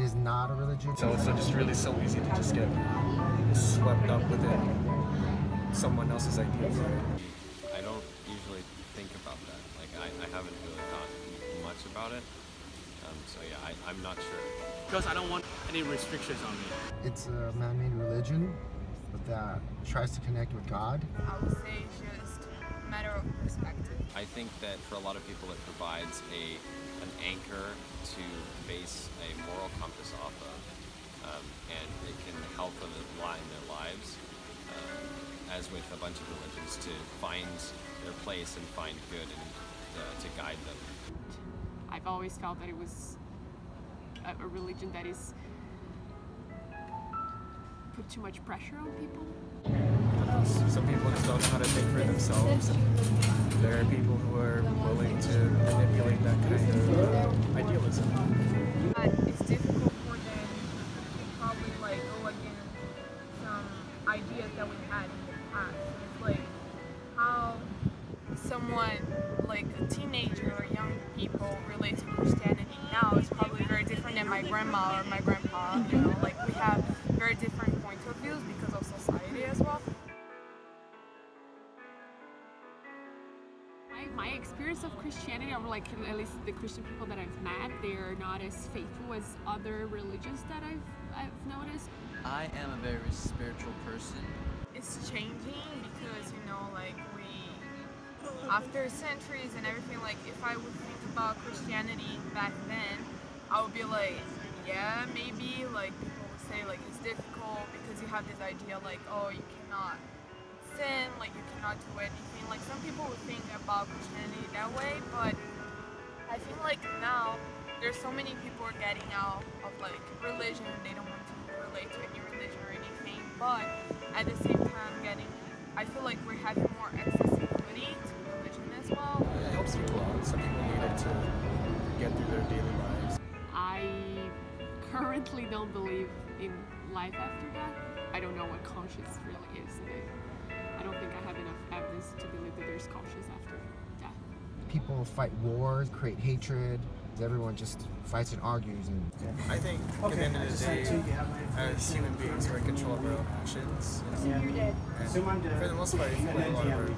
is not a religion. So it's just really so easy to just get swept up within someone else's ideas. I don't usually think about that. Like I haven't really thought much about it. So yeah, I'm not sure. Because I don't want any restrictions on me. It's a man-made religion that tries to connect with God. I would say it's just a matter of perspective. I think that for a lot of people it provides an anchor to base a moral compass off of, and it can help them align their lives, as with a bunch of religions, to find their place and find good and to guide them. I've always felt that it was a religion that is put too much pressure on people. Some people just don't know how to think for themselves. There are people who are willing to manipulate that kind of idealism. But it's difficult for them to probably like go against some ideas that we had in the past. It's like how someone like a teenager or young people relate to Christianity now is probably very different than my grandma or my grandpa. You know, like we have very different points of views because of society as well. My experience of Christianity, or like at least the Christian people that I've met, they're not as faithful as other religions that I've noticed. I am a very spiritual person. It's changing because, you know, like we, after centuries and everything, like if I would think about Christianity back then, I would be like, yeah, maybe, like people would say like it's difficult because you have this idea like, oh, you cannot sin, like you cannot do anything. Like some people would think about Christianity that way, but I feel like now there's so many people are getting out of like religion. They don't want to relate to any religion or anything, but at the same time I feel like we're having more accessibility to religion as well. It helps people out. Some people need it to get through their daily lives. I currently don't believe in life after death. I don't know what conscience really is. I don't think I have enough evidence to believe that there's conscience after death. People fight wars, create hatred. Everyone just fights and argues. And I think at the end of the day, as human beings, we're in control of our own actions. And for the most part, I feel like a lot of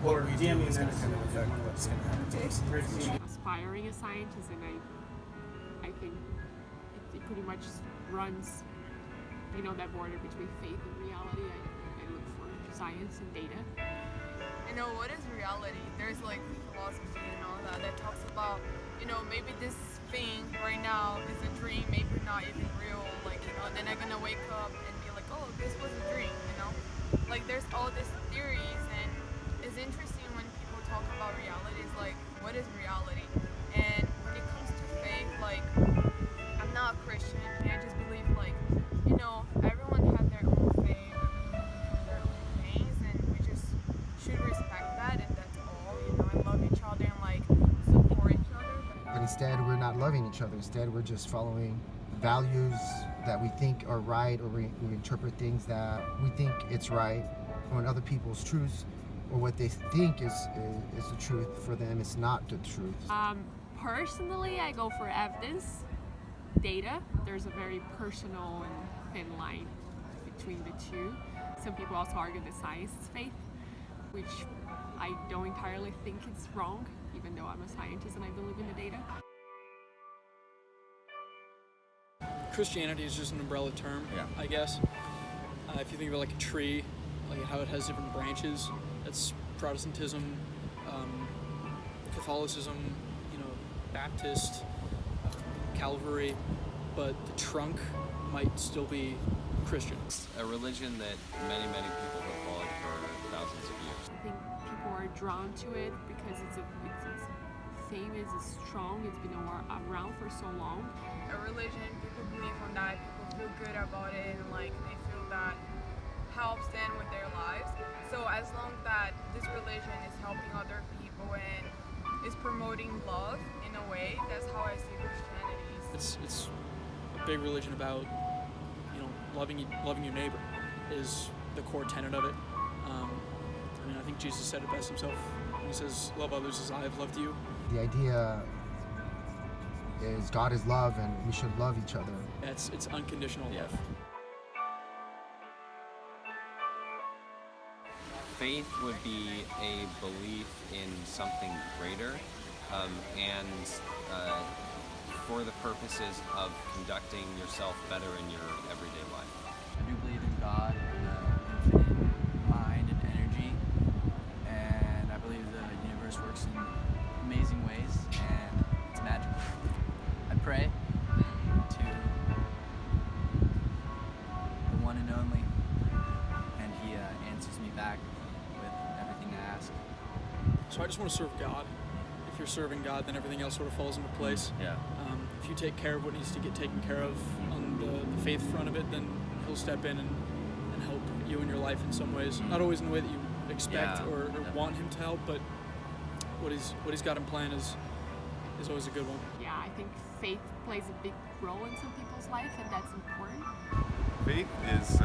what we do is going to kind of affect what's going to happen to us in the future. Aspiring a scientist, and I think it pretty much runs, you know, that border between faith and reality. I look for science and data. You know, what is reality? There's like philosophy and all that talks about, you know, maybe this thing right now is a dream, maybe not even real, like, you know, then I'm gonna wake up and be like, oh, this was a dream, you know? Like, there's all these theories, and it's interesting when people talk about reality, it's like, what is reality? And when it comes to faith, like, I'm not a Christian, and I just believe, like, you know, everyone has their own faith, their own things, and we just should respect that, and that's all, you know, and love each other and, like, support each other. But instead, we're not loving each other. Instead, we're just following values that we think are right, or we interpret things that we think it's right on other people's truths, or what they think is the truth. For them, it's not the truth. Personally, I go for evidence, data. There's a very personal and thin line between the two. Some people also argue that science is faith, which I don't entirely think it's wrong, even though I'm a scientist and I believe in the data. Christianity is just an umbrella term, I guess. If you think of it like a tree, like how it has different branches, that's Protestantism, Catholicism, you know, Baptist, Calvary, but the trunk might still be Christian. A religion that many people have followed for thousands of years. I think people are drawn to it because its fame is strong. It's been around for so long. A religion, people believe on that, people feel good about it, and like they feel that helps them with their lives. So as long that this religion is helping other people and is promoting love in a way, that's how I see Christianity. It's a big religion about, you know, loving your neighbor is the core tenet of it. I mean, I think Jesus said it best himself. He says, "Love others as I have loved you." The idea is God is love, and we should love each other. It's unconditional love. Faith would be a belief in something greater, and for the purposes of conducting yourself better in your everyday life. I do believe in God and the infinite mind and energy, and I believe the universe works in amazing ways and it's magical. I pray to the one and only, and he answers me back with everything I ask. So I just want to serve God. If you're serving God, then everything else sort of falls into place. Yeah. If you take care of what needs to get taken care of on the faith front of it, then He'll step in and help you in your life in some ways. Not always in the way that you expect or want Him to help, but what He's got in plan is always a good one. Yeah, I think faith plays a big role in some people's life, and that's important. Faith is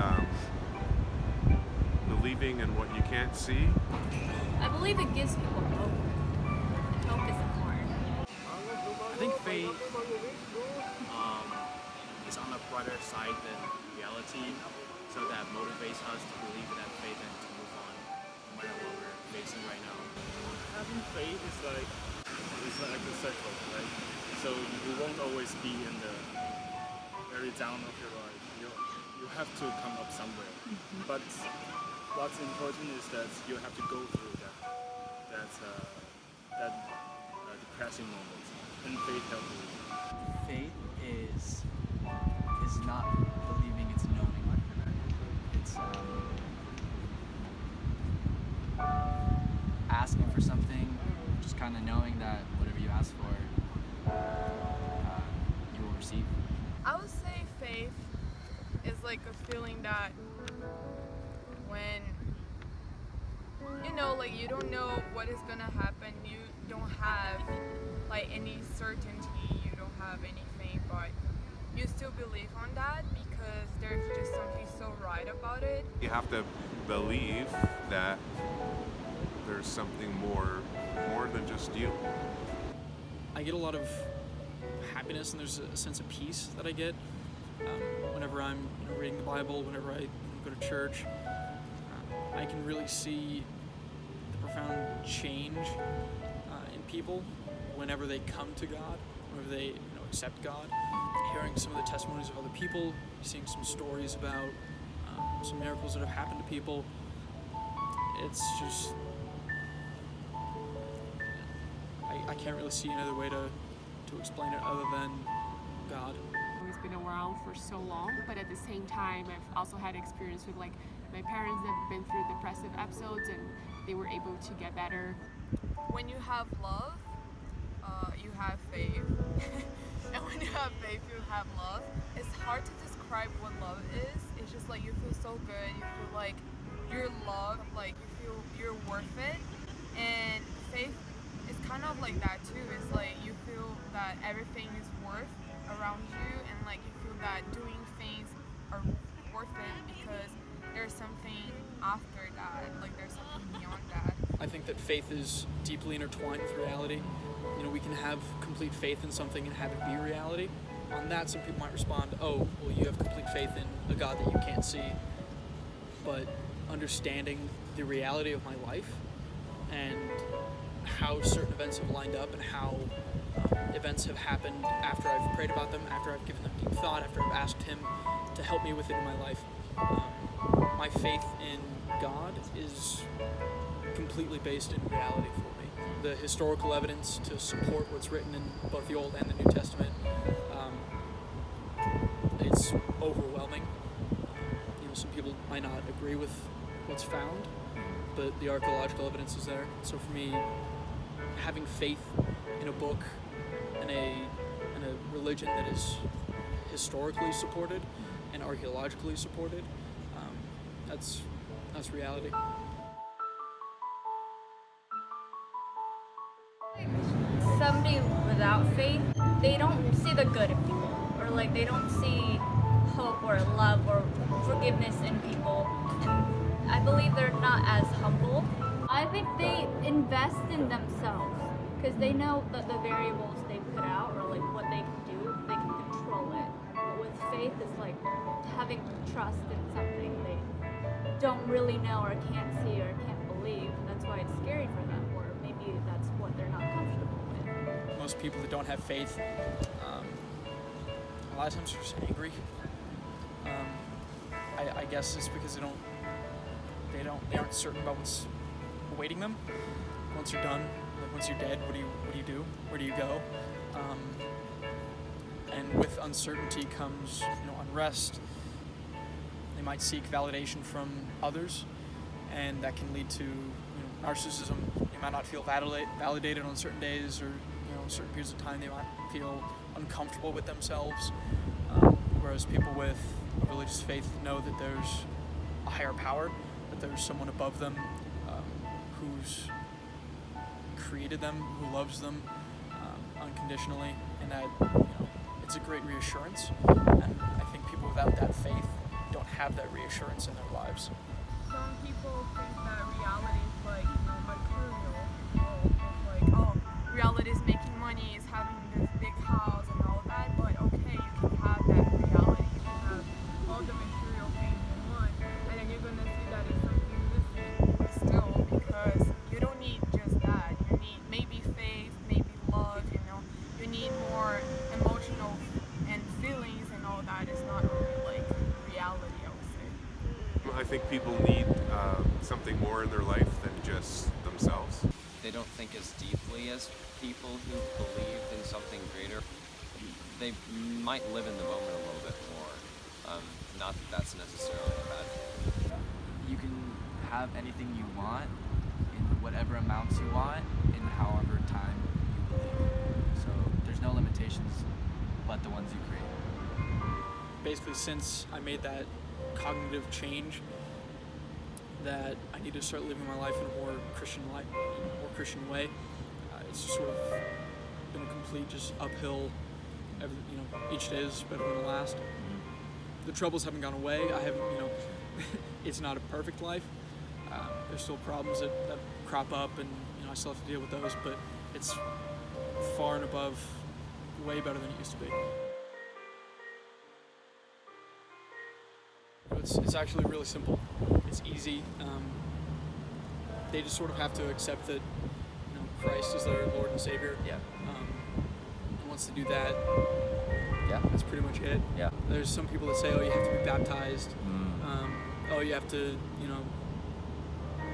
believing in what you can't see. I believe it gives people hope. And hope is important. I think faith is on the brighter side than reality, so that motivates us to believe in that faith and to move on, no matter what we're facing right now. Having faith is like a circle, right? So you won't always be in the very down of your life. You have to come up somewhere. But what's important is that you have to go through that depressing moment, and faith helps you. Faith is not believing, it's knowing. It's asking for something, just kind of knowing that whatever you ask for, you will receive. I would say faith is like a feeling that when like you don't know what is gonna happen, you don't have like any certainty, you don't have anything, but you still believe on that because there's just something so right about it. You have to believe that there's something more than just you. I get a lot of happiness, and there's a sense of peace that I get whenever I'm reading the Bible, whenever I go to church. I can really see the profound change in people whenever they come to God, whenever they accept God. Hearing some of the testimonies of other people, seeing some stories about some miracles that have happened to people, it's just, I can't really see another way to explain it other than God. I've always been around for so long, but at the same time, I've also had experience with like my parents that have been through depressive episodes, and they were able to get better. When you have love, you have faith. And when you have faith, you have love. It's hard to describe what love is. It's just like you feel so good. You feel like you're loved. Like you feel you're worth it. And faith is kind of like that too. It's like you feel that everything is worth around you, and like you feel that doing things are worth it because there's something after that. Like there's something beyond that. I think that faith is deeply intertwined with reality. We can have complete faith in something and have it be reality. On that, some people might respond, oh, well, you have complete faith in a God that you can't see. But understanding the reality of my life and how certain events have lined up and how events have happened after I've prayed about them, after I've given them deep thought, after I've asked Him to help me with it in my life. My faith in God is completely based in reality for me. The historical evidence to support what's written in both the Old and the New Testament, it's overwhelming. Some people might not agree with what's found, but the archaeological evidence is there. So for me, having faith in a book and a religion that is historically supported and archaeologically supported, that's reality. Somebody without faith, they don't see the good in people, or like they don't see hope or love or forgiveness in people, and I believe they're not as humble. I think they invest in themselves because they know that the variables they it out or like what they can do, they can control it. But with faith, it's like having trust in something they don't really know or can't see or can't believe. That's why it's scary for them, or maybe that's what they're not comfortable with. Most people that don't have faith, a lot of times are just angry. I guess it's because they aren't certain about what's awaiting them. Once you're done, like once you're dead, what do you do? Where do you go? And with uncertainty comes, unrest. They might seek validation from others, and that can lead to narcissism. They might not feel validated on certain days, or certain periods of time they might feel uncomfortable with themselves. Whereas people with a religious faith know that there's a higher power, that there's someone above them who's created them, who loves them unconditionally, and that it's a great reassurance. And I think people without that faith don't have that reassurance in their lives. Some people think that reality is like material, like reality is making money, is having this big house and all that. But okay, you can have that reality, you can have all the material things in one, and then you're gonna see that it's something missing still, because you don't need just that. You need maybe faith, maybe love. You need more emotional and feelings and all that. It's not really like reality, I would say. Well, I think people need something more in their life than just themselves. They don't think as deeply as people who believe in something greater. They might live in the moment a little bit more. Not that that's necessarily a bad thing. You can have anything you want in whatever amounts you want in however time you believe. So there's no limitations but the ones you create. Basically, since I made that cognitive change, that I need to start living my life in a more Christian way. It's just sort of been a complete just uphill. Each day is better than the last. The troubles haven't gone away. I haven't, it's not a perfect life. There's still problems that crop up, and I still have to deal with those. But it's far and above, way better than it used to be. It's actually really simple. It's easy. They just sort of have to accept that Christ is their Lord and Savior. Yeah. And once they do that, Yeah. that's pretty much it. Yeah. There's some people that say, oh, you have to be baptized. Oh, you have to,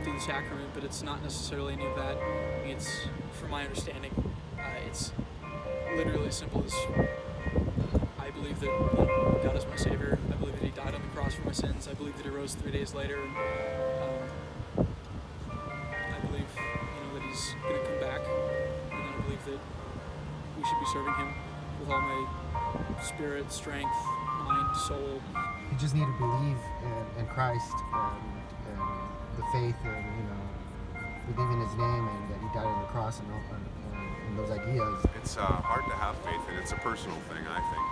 do the sacrament, but it's not necessarily any of that. It's, from my understanding, it's literally as simple as I believe that God is my Savior. I believe that He died on the cross for my sins. I believe that He rose 3 days later. And, I believe, that He's going to come back. And then I believe that we should be serving Him with all my spirit, strength, mind, soul. You just need to believe in Christ and the faith, and believe in His name, and that He died on the cross, and those ideas. It's hard to have faith, and it's a personal thing, I think.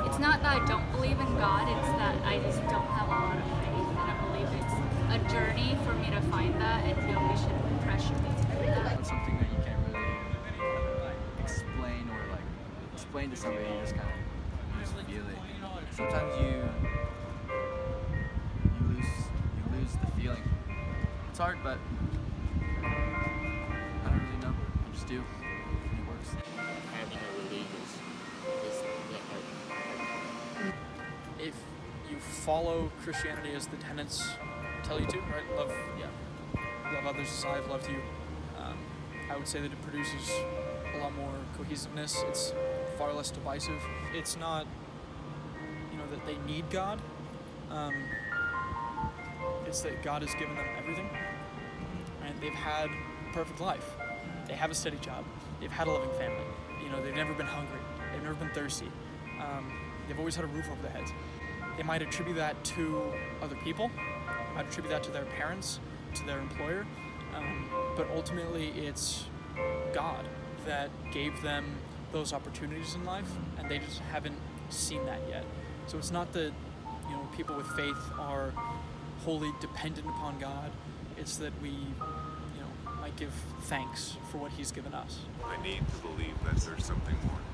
It's not that I don't believe in God, it's that I just don't have a lot of faith, and I believe it's a journey for me to find that, and nobody should pressure me to do that. It's something that you can't really explain to somebody. You just kind of feel it. Sometimes you lose the feeling. It's hard, but I don't really know. I just do. And it works. Having a belief is hard. If you follow Christianity as the tenets tell you to, right? Love others as I have loved you. I would say that it produces a lot more cohesiveness. It's far less divisive. It's not, that they need God. It's that God has given them everything, and they've had a perfect life. They have a steady job. They've had a loving family. They've never been hungry. They've never been thirsty. They've always had a roof over their heads. They might attribute that to other people. They might attribute that to their parents, to their employer. But ultimately, it's God that gave them those opportunities in life, and they just haven't seen that yet. So it's not that people with faith are wholly dependent upon God. It's that we might give thanks for what He's given us. I need to believe that there's something more.